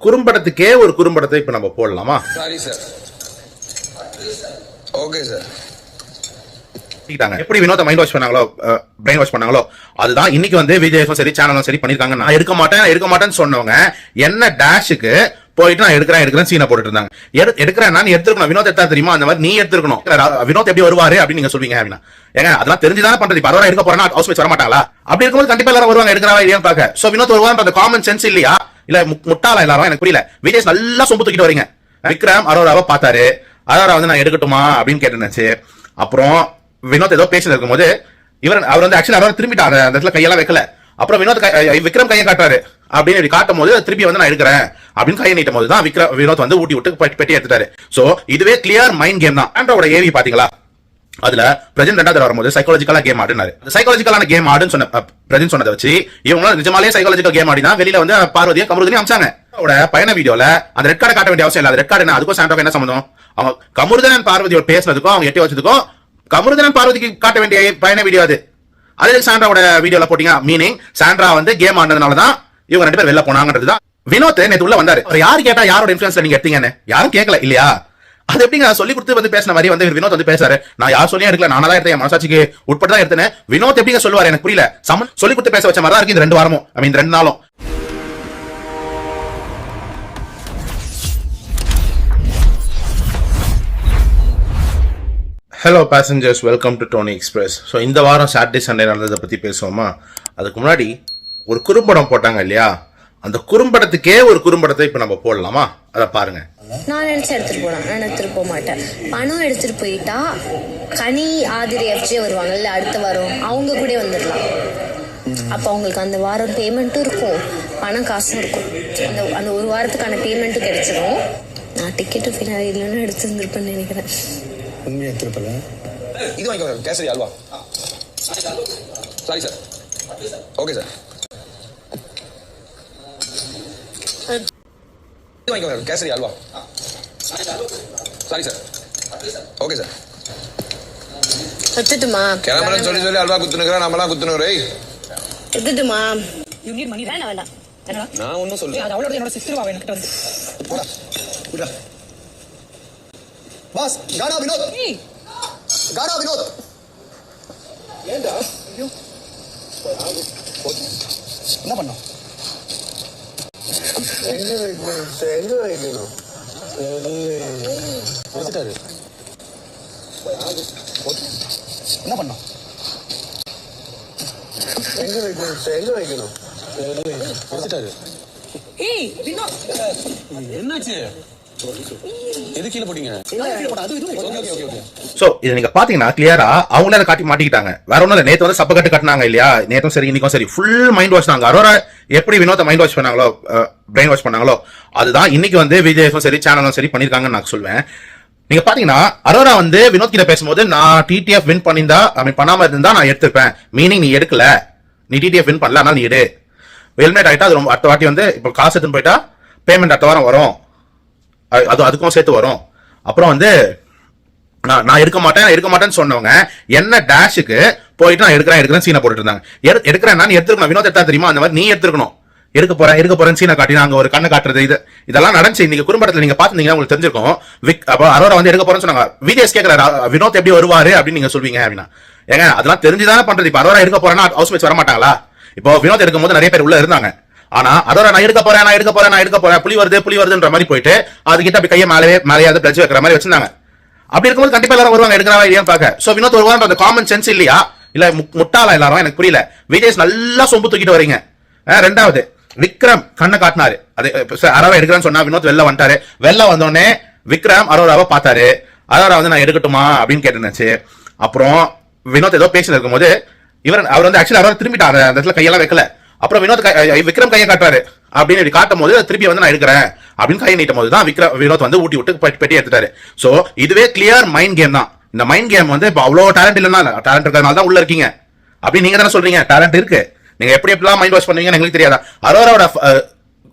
குறும்படத்துக்கே ஒரு குறும்படத்தை இப்ப நம்ம போடலாமா? Sorry sir. Okay sir. எப்படி வினோத மைண்ட் வாஷ் பண்ணாங்களோ, பிரெயின் வாஷ் பண்ணாங்களோ, அதுதான் இன்னைக்கு வந்து விஜய் சரி சேனலும் சரி பண்ணிருக்காங்க. நான் எடுக்க மாட்டேன்னு சொன்னவங்க என்ன டேஷுக்கு போயிட்டு நான் எடுக்கிறேன் சீனை போட்டுட்டு இருந்தாங்க. எடுக்கிறேன் நான் எடுத்துக்கணும். வினோத் எடுத்தா தெரியுமா? அந்த மாதிரி நீ எடுத்துக்கணும். வினோத் எப்படி வருவாரு அப்படின்னு நீங்க சொல்வீங்க அப்படின்னா, ஏங்க அதெல்லாம் தெரிஞ்சுதானே பண்றது. பரவாயில்ல எடுக்க போறேன்னா ஹவுஸ் மேட்ச் வர மாட்டாங்களா? அப்படி இருக்கும்போது கண்டிப்பா எல்லாரும் வருவாங்க எடுக்கிறவா இல்லையா பாக்க. சோ வினோத் வருவாங்க, அந்த காமன் சென்ஸ் இல்லையா? இல்ல முட்டாளா எல்லாரும்? எனக்கு புரியல. விஜய் நல்லா சொம்பு தூக்கிட்டு வரீங்க. விக்ரம் அரோராவை பார்த்தாரு. அரோரா வந்து நான் எடுக்கட்டுமா அப்படின்னு கேட்டுச்சு. அப்புறம் வினோத் ஏதோ பேசிட்டு இருக்கும்போது அவர் வந்து ஆக்சுவலி அரோரா திரும்பிட்டாரு. அந்த இடத்துல கையெல்லாம் வைக்கல. அப்புறம் விக்ரம் கையை காட்டுறாரு. அப்படின்னு காட்டும் போது திருப்பி வந்து நான் எடுக்கிறேன் அப்படின்னு கையை நீட்டும் போது தான் வினோத் வந்து ஊட்டி விட்டு பெட்டி எடுத்துட்டாரு. சோ இதுவே கிளியர் மைண்ட் கேம் தான். ஆண்ட்ராவோட ஏவி பாத்தீங்களா? அதுல பிரஜன் ரெண்டாவது வரும்போது சைக்காலஜிக்கலா கேம் ஆடுனாரு. சைக்காலஜிக்கலான கேம் ஆடுன்னு சொன்ன பிரஜன் சொன்னதை வச்சு இவங்க நிஜமாலே சைக்காலஜிக்கல் கேம் ஆடினா வெளியில வந்து பார்வதியை கமருதனையும் அமிச்சாங்க. பயண வீடியோல அந்த ரெட் கார்டை காட்ட வேண்டிய அவசியம் இல்ல. ரெட் கார்டு என்ன, அதுக்கும் சாண்ட்ராவுக்கு என்ன சம்பந்தம்? அவங்க கமருதனன் பார்வதியோட பேசுறதுக்கும் அவங்க எட்டி வச்சதுக்கும் கமருதனன் பார்வதிக்கு காட்ட வேண்டிய பயண வீடியோ அது. அதுல சாண்ட்ராவோட வீடியோல போட்டீங்க. மீனிங் சாண்ட்ரா வந்து கேம் ஆனதுனாலதான் இவங்க ரெண்டு பேர் வெளில போனாங்கன்றதுதான். வினோத் நேத்து உள்ள வந்தாரு. யாரு கேட்டா யாரோட இன்ஃபுளுன்ஸ்ல நீங்க எடுத்தீங்கன்னு யாரும் கேட்கல இல்லையா? அது எப்படிங்க சொல்லி கொடுத்து வந்து பேசின மாதிரி வந்து வினோத் வந்து பேசாரு. நான் யார் சொல்லியும் எடுக்கல, நானா தான் எடுத்தேன், மனசாட்சிக்கு உட்பட்டு தான் எடுத்தேன். வினோத் எப்படிங்க சொல்லுவாரு? எனக்கு புரியல. சொல்லி கொடுத்து பேச வச்ச மாதிரி தான் இருக்கு இந்த 2 வாரமும். ஐ மீன் 2 நாளும். Hello passengers, welcome to Dhoni express. So இந்த வாரம் சாட்டர்டே சண்டே நடந்ததை பற்றி பேசுவோமா? அதுக்கு முன்னாடி ஒரு குறும்படம் போட்டாங்க இல்லையா? அந்த குறும்படத்துக்கே ஒரு குறும்படத்தை இப்போ நம்ம போடலாமா? அதை பாருங்க. நான் நினைச்சு எடுத்துட்டு போறேன், நான் எடுத்துட்டு போக மாட்டேன். பணம் எடுத்துட்டு போயிட்டா கனி ஆதிரி எஃப்ஜே வருவாங்கல்ல அடுத்த வாரம், அவங்க கூட வந்துடலாம். அப்போ அவங்களுக்கு அந்த வாரம் பேமெண்ட்டும் இருக்கும், பணம் காசும் இருக்கும். அந்த ஒரு வாரத்துக்கான பேமெண்ட்டும் கிடைச்சிடும். நான் டிக்கெட்டு பின்னாடி இல்லைன்னு எடுத்து வந்துருப்பேன்னு நினைக்கிறேன். உண்மையாக திருப்பல இது வாங்கிக்கோங்க. Kesari halwa. Sorry sir. Okay sir. இது வாங்கிக்கோங்க. Kesari halwa. Sorry sir. Okay sir. எடுத்துட்டுமா? கிளம்புறேன்னு சொல்லி அல்வா குத்துனுக்குறேன், நம்மளாம் குத்துனுக்குறே. எடுத்துட்டுமா? வேண்டாம். நான் ஒன்னும் சொல்லுவேன். அது அவளோட என்னோட சிஸ்டர் வாங்க எனக்கு வந்து. பாஸ் கானா வினோத். கானா வினோத். ஏண்டா? என்ன பண்ணோம்? எங்க வைக்கணும்? வச்சுட்டாரு. என்ன பண்ணோம்? எங்க வைக்கணும்? வச்சுட்டாரு. ஏய் வினோத், என்னாச்சு? எது கீழே போட்டீங்க? சோ இது நீங்க பாத்தீங்கன்னா கிளியரா அவங்களே அதை காட்டி மாட்டிக்கிட்டாங்க. வேற ஒண்ணும் இல்ல. நேத்து வந்து சப்ப கட்டு கட்டினாங்க இல்லையா? நேத்தும் சரி இன்னைக்கும் சரி ஃபுல் மைண்ட் வாஷ் தாங்க. அரோரா எப்படி வினோத மைண்ட் வாஷ் பண்ணாங்களோ, பிரெயின் வாஷ் பண்ணாங்களோ, அதுதான் இன்னைக்கு வந்து விஜய் சரி சேனலும் சரி பண்ணிருக்காங்கன்னு நான் சொல்வேன். நீங்க பாத்தீங்கன்னா அரோரா வந்து வினோத் கிட்ட பேசும்போது நான் டிடிஎஃப் வின் பண்ணியிருந்தா பண்ணாம இருந்தா நான் எடுத்துப்பேன். மீனிங் நீ எடுக்கல, நீ டிடிஎஃப் வின் பண்ணல, நீ எடு. ஹெல்மெட் ஆயிட்டா அது ரொம்ப அடுத்த வாட்டி வந்து இப்போ காசு எடுத்துன்னு போயிட்டா பேமெண்ட் அடுத்த வாரம் வரும், அதுக்கும் சேர்த்து வரும். அப்புறம் வந்து நான் எடுக்க மாட்டேன்னு சொன்னவங்க என்ன டேஷுக்கு போயிட்டு நான் எடுக்கிறேன் சீனை போட்டுட்டு இருந்தாங்க. எடுக்கிறேன் நான் எடுத்துக்கணும். வினோத் எடுத்தா தெரியுமா? அந்த மாதிரி நீ எடுத்துக்கணும். எடுக்க போறேன் சீனை காட்டி நாங்க ஒரு கண்ணை காட்டுறது இதெல்லாம் நடந்துச்சு. இன்னைக்கு குறும்படத்துல நீங்க பாத்துருந்தீங்கன்னா உங்களுக்கு தெரிஞ்சிருக்கும். அரோரா வந்து எடுக்க போறேன்னு சொன்னாங்க. விஜய் கேட்கறாரு வினோத் எப்படி வருவாரு அப்படின்னு நீங்க சொல்வீங்க அப்படின்னா, ஏங்க அதெல்லாம் தெரிஞ்சுதானே பண்றது. இப்ப அரோரா எடுக்க போறேன்னா ஹவுஸ் மேட்ச் வர மாட்டாங்களா? இப்போ வினோத் எடுக்கும் போது நிறைய பேர் உள்ள இருந்தாங்க. ஆனா அதோட நான் எடுக்க போறேன் புலி வருதுன்ற மாதிரி போயிட்டு அதுக்கிட்ட அப்படி கையை மேலேயாவது பிளட்ஜ் வைக்கிற மாதிரி வச்சிருந்தாங்க. அப்படி இருக்கும்போது கண்டிப்பா எல்லாரும் வருவாங்க எடுக்கிறவா இல்லையா பாக்க. சோ வினோத் வருவாங்க, அந்த காமன் சென்ஸ் இல்லையா? இல்ல முட்டாளா எல்லாரும்? எனக்கு புரியல. விஜய் நல்லா சொம்பு தூக்கிட்டு வரீங்க. ரெண்டாவது விக்ரம் கண்ணை காட்டினாரு. அது அரோரா எடுக்கிறேன்னு சொன்னா வினோத் வெளில வந்துட்டாரு. வெளில வந்தோடனே விக்ரம் அரோராவை பார்த்தாரு. அரோரா வந்து நான் எடுக்கட்டுமா அப்படின்னு கேட்டுச்சு. அப்புறம் வினோத் ஏதோ பேசிட்டு இருக்கும்போது அவர் வந்து ஆக்சுவலி அரோரா திரும்பிட்டாரு. அந்த இடத்துல கையெல்லாம் வைக்கல. அப்புறம் விக்ரம் கையை காட்டுறாரு. அப்படின்னு காட்டும் போது திருப்பி வந்து நான் எடுக்கிறேன் அப்படின்னு கையை நீட்டும் போது தான் வினோத் வந்து ஊட்டி விட்டு பெட்டி எடுத்துட்டாரு. சோ இதுவே கிளியர் மைண்ட் கேம் தான். இந்த மைண்ட் கேம் வந்து இப்போ அவ்வளோ டேலண்ட் இல்லைன்னா, டேலண்ட் இருக்கிறதுனால தான் உள்ள இருக்கீங்க. அப்படி நீங்க தானே சொல்றீங்க டேலண்ட் இருக்கு. நீங்க எப்படிலாம் மைண்ட் வாஷ் பண்ணுவீங்கன்னு எங்களுக்கு தெரியாதா? அரோராவோட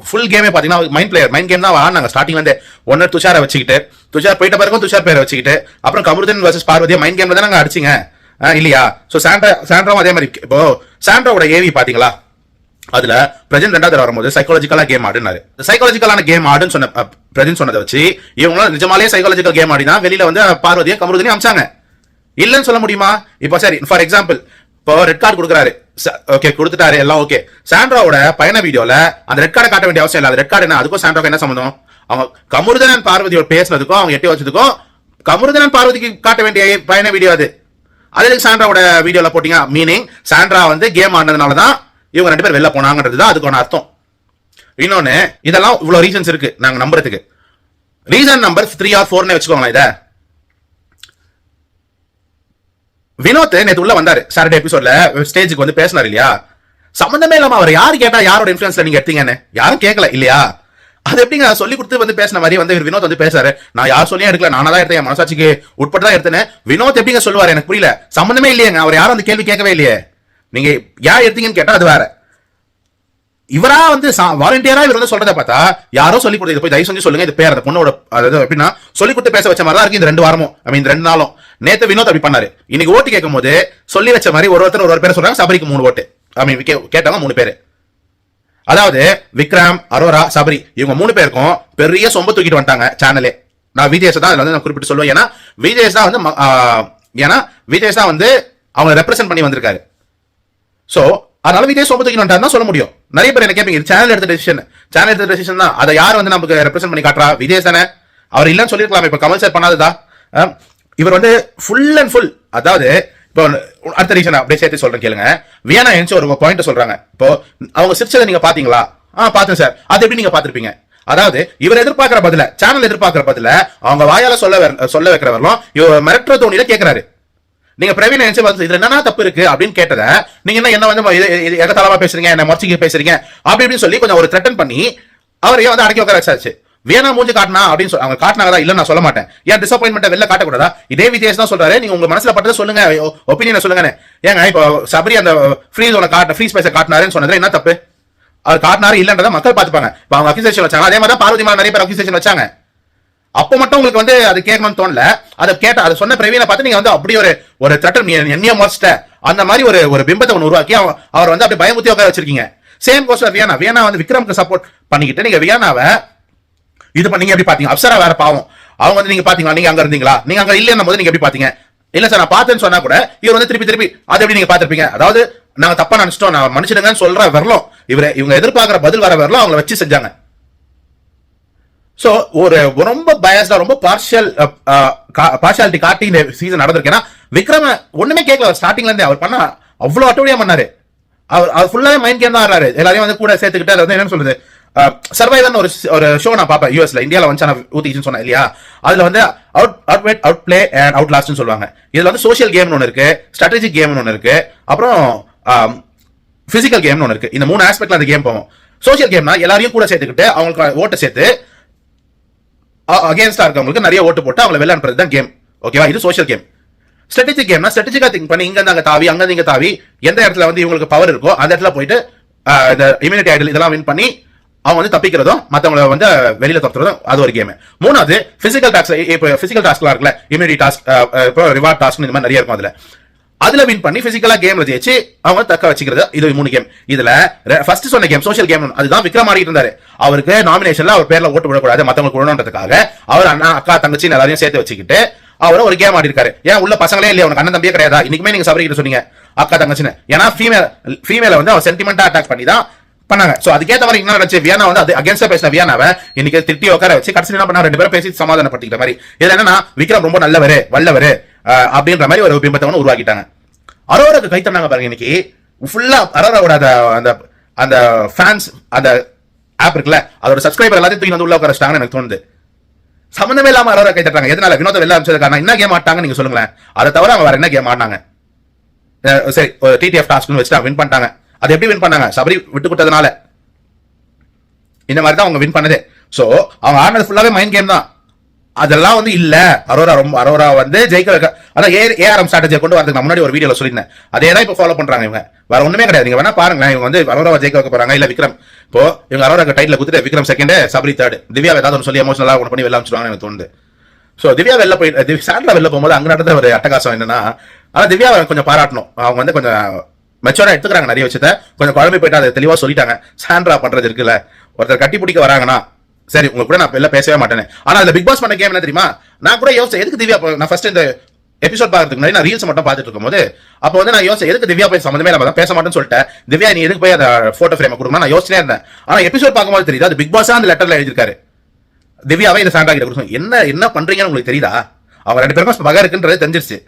ஃபுல் கேமே பாத்தீங்கன்னா மைண்ட் கேம் தான் ஆனாங்க. ஸ்டார்டிங்ல இருந்து ஒன்னு துஷாரை வச்சுக்கிட்டு, துஷார் போயிட்ட பிறகும் துஷார் பேரை வச்சுக்கிட்டு, அப்புறம் கமருதன் வர்சஸ் பார்வதியா மைண்ட் கேம்ல தான் அடிச்சிங்க இல்லையா? சோ சாண்ட்ராவும் அதே மாதிரி. இப்போ சாண்ட்ராவோட ஏவி பாத்தீங்களா? அதுல பிரஜன் 2வது வரும்போது சைக்காலஜிக்கலா கேம் ஆடுனாரு. சைக்காலஜிக்கலான கேம் ஆடுன்னு சொன்ன பிரஜன் சொன்னதை வச்சு இவங்க நிஜமாலே சைக்காலஜிக்கல் கேம் ஆடி தான் வெளியில வந்து பார்வதியை கமருதனையும் அமிச்சாங்க. இல்லன்னு சொல்ல முடியுமா? இப்ப சரி, ஃபார் எக்ஸாம்பிள் இப்போ ரெட் கார்டு கொடுக்குறாரு, ஓகே கொடுத்துட்டாரு, எல்லாம் ஓகே. சாண்ட்ராவோட பயண வீடியோல அந்த ரெட் கார்டை காட்ட வேண்டிய அவசியம் இல்லை. ரெட் கார்டு என்ன, அதுக்கும் சாண்ட்ராவுக்கு என்ன சம்பந்தம்? அவங்க கமருதனன் பார்வதியோட பேசுனதுக்கும் அவங்க எட்டி வச்சதுக்கும் கமருதனன் பார்வதிக்கு காட்ட வேண்டிய பயண வீடியோ அது. அதுக்கு சாண்ட்ராவோட வீடியோல போட்டீங்க, மீனிங் சாண்ட்ரா வந்து கேம் ஆனதுனாலதான் இவங்க 2 பேர் வெளில போனாங்கன்றது தான் அதுக்கான அர்த்தம். இன்னொன்னு, இதெல்லாம் இவ்வளவு ரீசன்ஸ் இருக்கு நாங்க நம்புறதுக்கு. ரீசன் நம்பர் 3 or 4 வச்சுக்கோங்களேன். இத வினோத் நேத்து உள்ள வந்தாரு, சாட்டர்டே எபிசோட்ல ஸ்டேஜுக்கு வந்து பேசினார் இல்லையா? சம்பந்தமே இல்லாம அவர் யாரு கேட்டா யாரோட இன்ஃபுளுன்ஸ்ல நீங்க எடுத்தீங்கன்னு யாரும் கேட்கல இல்லையா? அது எப்படிங்க சொல்லி கொடுத்து வந்து பேசின மாதிரி வந்து வினோத் வந்து பேசாரு. நான் யார் சொல்லியும் எடுக்கல, நானா தான் எடுத்தேன், மனசாட்சிக்கு உட்பட்டு தான் எடுத்தேன். வினோத் எப்படிங்க சொல்லுவாரு? எனக்கு புரியல. சம்பந்தமே இல்லையங்க, அவர் யாரும் அந்த கேள்வி கேட்கவே இல்லையே. நீங்க யார் எடுத்தீங்கன்னு கேட்டா அது வேற. இவரா வந்து வாலண்டியரா இவர் வந்து சொல்றதை பார்த்தா யாரோ சொல்லி கொடுத்து போய் தயவு செஞ்சு சொல்லுங்க இது பேர் அந்த பொண்ணோட, அதாவது எப்படின்னா சொல்லி கொடுத்து பேச வச்ச மாதிரி தான் இருக்கு இந்த 2 வாரமும். இந்த 2 நாளும். நேத்து வினோத் அப்படி பண்ணாரு. இன்னைக்கு ஓட்டு கேட்கும் போது சொல்லி வச்ச மாதிரி ஒருத்தர் ஒரு பேரை சொல்றாங்க. சபரிக்கு 3 ஓட்டு, கேட்டவங்க 3 பேரு. அதாவது விக்ரம், அரோரா, சபரி இவங்க 3 பேருக்கும் பெரிய சொம்ப தூக்கிட்டு வந்துட்டாங்க சேனலே. நான் விஜேஸ் தான் அதுல வந்து நான் குறிப்பிட்டு சொல்லுவேன். ஏன்னா விஜேஸ் தான் வந்து அவங்க ரெப்ரசென்ட் பண்ணி வந்திருக்காரு. சோ அதனால விஜய் சொம்ப தூக்கிட்டு வந்துட்டாருன்னு சொல்ல முடியும். நிறைய பேர் என்ன கேட்பீங்க, சேனல் எடுத்த டெசிஷன் தான், அதை யார் வந்து நமக்கு ரெப்ரசென்ட் பண்ணி காட்டுறா? விஜய் தானே. அவர் இல்லன்னு சொல்லிருக்கலாம். இப்ப கமல் சார் பண்ணாததா? இவர் வந்து ஃபுல் அண்ட் ஃபுல், அதாவது இப்போ அடுத்த ரீசன் அப்படியே சேர்த்து சொல்றேன் கேளுங்க. வியானா என்ச்சு ஒரு பாயிண்ட் சொல்றாங்க. இப்போ அவங்க சிரிச்சதை நீங்க பாத்தீங்களா? பாத்தேன் சார். அது எப்படி நீங்க பாத்திருப்பீங்க? அதாவது இவர் எதிர்பார்க்கிற பதில, சேனல் எதிர்பார்க்கிற பதில அவங்க வாயால சொல்ல வைக்கிற வரலாம் இவர் மிரட்டுற தோணியில கேட்கிறாரு. நீங்க பிரவீன் நினைச்சு இதுல என்னன்னா தப்பு இருக்கு அப்படின்னு கேட்டத நீங்க என்ன வந்து எகத்தளவா பேசுறீங்க, என்ன மறைச்சிக்க பேசுறீங்க அப்படி இப்படின்னு சொல்லி கொஞ்சம் ஒரு த்ரெட்டன் பண்ணி அவரையே வந்து அடக்கி உட்கார வச்சாச்சு. வேணா மூஞ்சி காட்டினா அப்படின்னு சொல்லி அவங்க காட்டினாங்கதான் இல்ல நான் சொல்ல மாட்டேன். ஏன் டிசப்பாயின்மெண்ட் வெளில காட்டக்கூடாதா? இதே விஜேஷ் தான் சொல்றாரு, நீங்க உங்க மனசுல பட்டதை சொல்லுங்க, ஒப்பீனியனை சொல்லுங்க. ஏங்க இப்போ சபரி அந்த ஃப்ரீ ஸ்பேஸை காட்டினாருன்னு சொன்னதுல என்ன தப்பு? அவர் காட்டினாரு இல்லன்றதை மக்கள் பார்த்துப்பாங்க. இப்ப அவங்க அக்யூசேஷன் வச்சாங்க, அதே மாதிரி தான் பார்வதி நிறைய பேர் அக்யூசேஷன் வச்சாங்க. அப்போ மட்டும் உங்களுக்கு வந்து அது கேட்கணும்னு தோணல. அதை சொன்ன பிரவீனை பார்த்து நீங்க வந்து அப்படி ஒரு த்ரெட்டன் என்னைய மறைச்சிட்ட அந்த மாதிரி ஒரு பிம்பத்தை ஒன்று உருவாக்கி அவர் வந்து அப்படி பயமுத்தி உட்கார வச்சிருக்கீங்க. சேம் கோஸ்ட் வியானா வந்து விக்ரம்க்கு சப்போர்ட் பண்ணிக்கிட்டு நீங்க வியானாவை இது பண்ணீங்க. எப்படி பாத்தீங்க? அப்சரா வேற பாவம், அவங்க வந்து நீங்க பாத்தீங்களா? நீங்க அங்க இருந்தீங்களா? நீங்க அங்க இல்லைன்னும் போது நீங்க எப்படி பாத்தீங்க? இல்ல சார் நான் பார்த்தேன்னு சொன்னா கூட இவர் வந்து திருப்பி அதை எப்படி நீங்க பாத்திருப்பீங்க? அதாவது நாங்க தப்பா நினைச்சிட்டோம், நான் மனுஷனுங்கன்னு சொல்ற வரலாம் இவங்க எதிர்பார்க்கிற பதில் வர வரலாம் அவங்களை வச்சு செஞ்சாங்க. சோ ஒரு ரொம்ப பயஸ்டா, ரொம்ப பார்ஷியாலிட்டி காட்டி இந்த சீசன் நடந்திருக்கு. விக்ரம ஒண்ணுமே கேட்கல ஸ்டார்டிங்ல இருந்தே. அவர் பண்ண அவ்வளவு அட்டோடியா பண்ணாரு. அவர் ஃபுல்லாவே மைண்ட் கேம் தான் ஆடுறாரு. எல்லாரையும் வந்து கூட சேர்த்துக்கிட்டு அது வந்து என்ன சொல்றது, சர்வைவர்னு ஒரு ஷோ நான் பார்ப்பேன் யூஎஸ்ல, இந்தியாவில் வந்து நான் ஊத்திச்சுன்னு சொன்னேன் இல்லையா? அதுல வந்து அவுட் பிளே அண்ட் அவுட் லாஸ்ட்னு சொல்லுவாங்க. இதுல வந்து சோஷியல் கேம்னு ஒன்று இருக்கு, ஸ்ட்ராட்டஜிக் கேம்னு ஒன்று இருக்கு, அப்புறம் பிசிக்கல் கேம்னு ஒன்று இருக்கு. இந்த 3 ஆஸ்பெக்ட்ல அந்த கேம் போவோம். சோஷியல் கேம்னா எல்லாரையும் கூட சேர்த்துக்கிட்டு அவங்களுக்கு ஓட்டை சேர்த்து அகேன்ஸ்டா இருக்கவங்களுக்கு நிறைய ஓட்டு போட்டு அவங்களை வெளில அனுப்புறது தான் கேம். ஓகேவா? இது சோஷியல் கேம். ஸ்ட்ராட்டஜிக் கேம்னா ஸ்ட்ராட்டஜிக்கா திங்க் பண்ணி இங்க அங்க தாவி அங்க இங்க தாவி எந்த இடத்துல வந்து இவங்களுக்கு பவர் இருக்கோ அந்த இடத்துல போயிட்டு இந்த இம்யூனிட்டி ஐடல் இதெல்லாம் வின் பண்ணி அவங்க வந்து தப்பிக்கிறதும் மத்தவங்களை வந்து வெளியில துரத்துறதும் அது ஒரு கேம். 3வது பிசிக்கல் டாஸ்க். இப்போ பிசிக்கல் டாஸ்க்லாம் இருக்குல்ல, இம்யூனிட்டி டாஸ்க், ரிவார்ட் டாஸ்க், இந்த மாதிரி நிறைய இருக்கும். அதுல வின் பண்ணி பிசிக்கலா கேம்ல ஜெயிச்சு அவங்க தக்க வச்சுக்கிறது. இது 3 கேம். இதுல ஃபர்ஸ்ட் சொன்ன கேம் சோஷியல் கேம், அதுதான் விக்ரம் ஆடிட்டு இருந்தாரு. அவருக்கு நாமினேஷன்ல அவர் பேர்ல ஓட்டு விடக்கூடாது, மத்தவங்களுக்கு விடணுன்றதுக்காக அவர் அண்ணா அக்கா தங்கச்சி எல்லாரையும் சேர்த்து வச்சுக்கிட்டு அவரை ஒரு கேம் ஆடி இருக்காரு. ஏன் உள்ள பசங்களே இல்லையா? உனக்கு அண்ணன் தம்பியே கிடையாதா? இன்னைக்குமே நீங்க சபரி கிட்ட சொன்னீங்க அக்கா தங்கச்சின்னு. ஏன்னா ஃபீமேல வந்து அவர் சென்டிமெண்டா அட்டாக் பண்ணி தான் பண்ணாங்க. சோ அதுக்கேற்ற மாதிரி என்ன நடந்துச்சு, வியானா வந்து அது அகேன்ஸ்டா பேசின வியானாவை இன்னைக்கு திட்டி உட்கார வச்சு கடைசி என்ன பண்ணா 2 பேரும் பேசி சமாதானப்படுத்திக்கிற மாதிரி. இதுல என்னன்னா விக்ரம் ரொம்ப நல்லவரு வல்லவரு அப்படின்ற மாதிரி ஒரு பிம்பத்தை உருவாக்கிட்டாங்க. அரோராக்கு கை தந்தாங்க பாருங்க. இன்னைக்கு ஃபுல்லா அரோராவோட அந்த ஃபேன்ஸ் அந்த ஆப் இருக்குல்ல, அதோட சப்ஸ்கிரைபர் எல்லாத்தையும் தூக்கி வந்து உள்ள உட்கார வச்சிட்டாங்கன்னு எனக்கு தோணுது. சம்பந்தமே இல்லாம அரோரா கை தட்டாங்க. எதனால? வினோத வெளில அனுப்பிச்சதுக்கான என்ன கேம் ஆட்டாங்க நீங்க சொல்லுங்களேன். அதை தவிர அவங்க வேற என்ன கேம் ஆடினாங்க? சரி, டிடிஎஃப் டாஸ்க்னு வச்சுட்டு வின் பண்ணிட்டாங்க. அது எப்படி வின் பண்ணாங்க? சபரி விட்டு கொடுத்ததுனால. இந்த மாதிரி தான் அவங்க வின் பண்ணதே. சோ அவங்க ஆடினது ஃபுல்லாவே மைண்ட் கேம் தான். அதெல்லாம் வந்து இல்ல அரோரா வந்து ஜெயிக்க வைக்க, அதான் ஏஆர்எம் ஸ்ட்ராட்டஜியை கொண்டு வரதுக்கு முன்னாடி ஒரு வீடியோல சொல்லியிருந்தேன். அதே தான் இப்ப ஃபாலோ பண்றாங்க இவங்க. வேற ஒண்ணுமே கிடையாது. நீங்க வேணா பாருங்க, இவங்க வந்து அரோராவை ஜெயிக்க வைக்க போறாங்க. இல்ல விக்ரம் இப்போ இவங்க அரோராக்கு டைட்டில் குடுத்துட்டு விக்ரம் செகண்ட், சபரி தேர்ட், திவ்யா ஏதாவது ஒன்று சொல்லி எமோஷனலா ஒன்று பண்ணி வெளில அமைச்சிருவாங்க எனக்கு தோணுது. சோ திவ்யா வெளில போயிட்டு சாண்ட்ரா வெளில போகும்போது அங்க நடந்த ஒரு அட்டகாசம் என்னன்னா, ஆனா திவ்யாவை கொஞ்சம் பாராட்டணும். அவங்க வந்து கொஞ்சம் மெச்சூரா எடுத்துக்கிறாங்க நிறைய விஷயத்த. கொஞ்சம் குழம்பு போயிட்டு அதை தெளிவா சொல்லிட்டாங்க. சாண்ட்ரா பண்றது இருக்குல்ல, ஒருத்தர் கட்டி பிடிக்க வராங்கன்னா சரி உங்க கூட நான் வெளில பேசவே மாட்டேன். ஆனா அந்த பிக் பாஸ் பண்ண கேம் என்ன தெரியுமா, நான் கூட யோசிச்சேன் எதுக்கு திவ்யா நான் ஃபர்ஸ்ட் இந்த எபிசோட் பார்க்கறதுக்கு முன்னாடி நான் ரீல்ஸ் மட்டும் பார்த்துட்டு இருக்கும்போது அப்போ வந்து நான் யோசிச்சேன் எதுக்கு திவ்யா போய் சம்மந்தமே இல்லாம பேச மாட்டேன்னு சொல்லிட்டேன். திவ்யா நீ எதுக்கு போய் அந்த போட்டோ ஃப்ரேம் கொடுக்கணும் நான் யோசிச்சே இருந்தேன். ஆனா எபிசோட் பார்க்கும்போது தெரியுது அது பிக் பாஸா அந்த லெட்டர்ல எழுதிருக்காரு. திவ்யாவே இந்த சாண்டா கிட்ட கொடுக்கணும். என்ன பண்றீங்கன்னு உங்களுக்கு தெரியுதா? அவங்க 2 பேருக்கும் பகை இருக்குன்றது தெரிஞ்சிருச்சு.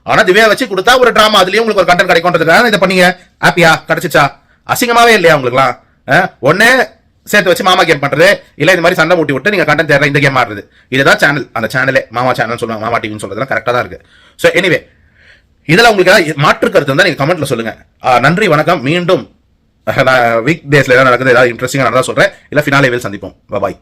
ஆனா திவ்யா வச்சு கொடுத்தா ஒரு டிராமா, அதுலயும் உங்களுக்கு ஒரு கண்டென்ட் கிடைக்கும்ன்றதுக்காக இதை பண்ணீங்க. ஹாப்பியா கிடைச்சிச்சா? அசிங்கமாவே இல்லையா உங்களுக்குலாம்? ஒன்னே சேர்த்து வச்சு மாமா கேம் பண்றது, இல்ல இந்த மாதிரி சண்டை மூட்டி விட்டு நீங்க கண்டென்ட் தேடுற இந்த கேம் ஆடுறது. இதுதான் சேனல். அந்த சேனலே மாமா சேனல் சொல்லுவாங்க, மாமா டிவின்னு சொல்றதுலாம் கரெக்டா தான் இருக்கு. சோ எனிவே இதெல்லாம் உங்களுக்கு மாற்று கருத்து இருந்தா நீங்க கமெண்ட்ல சொல்லுங்க. நன்றி, வணக்கம். மீண்டும் வீக் டேஸ்ல ஏதாவது நடக்குது, ஏதாவது இன்ட்ரெஸ்டிங்கா நடந்தா சொல்றேன், இல்ல ஃபினாலேவில் சந்திப்போம். பாய்.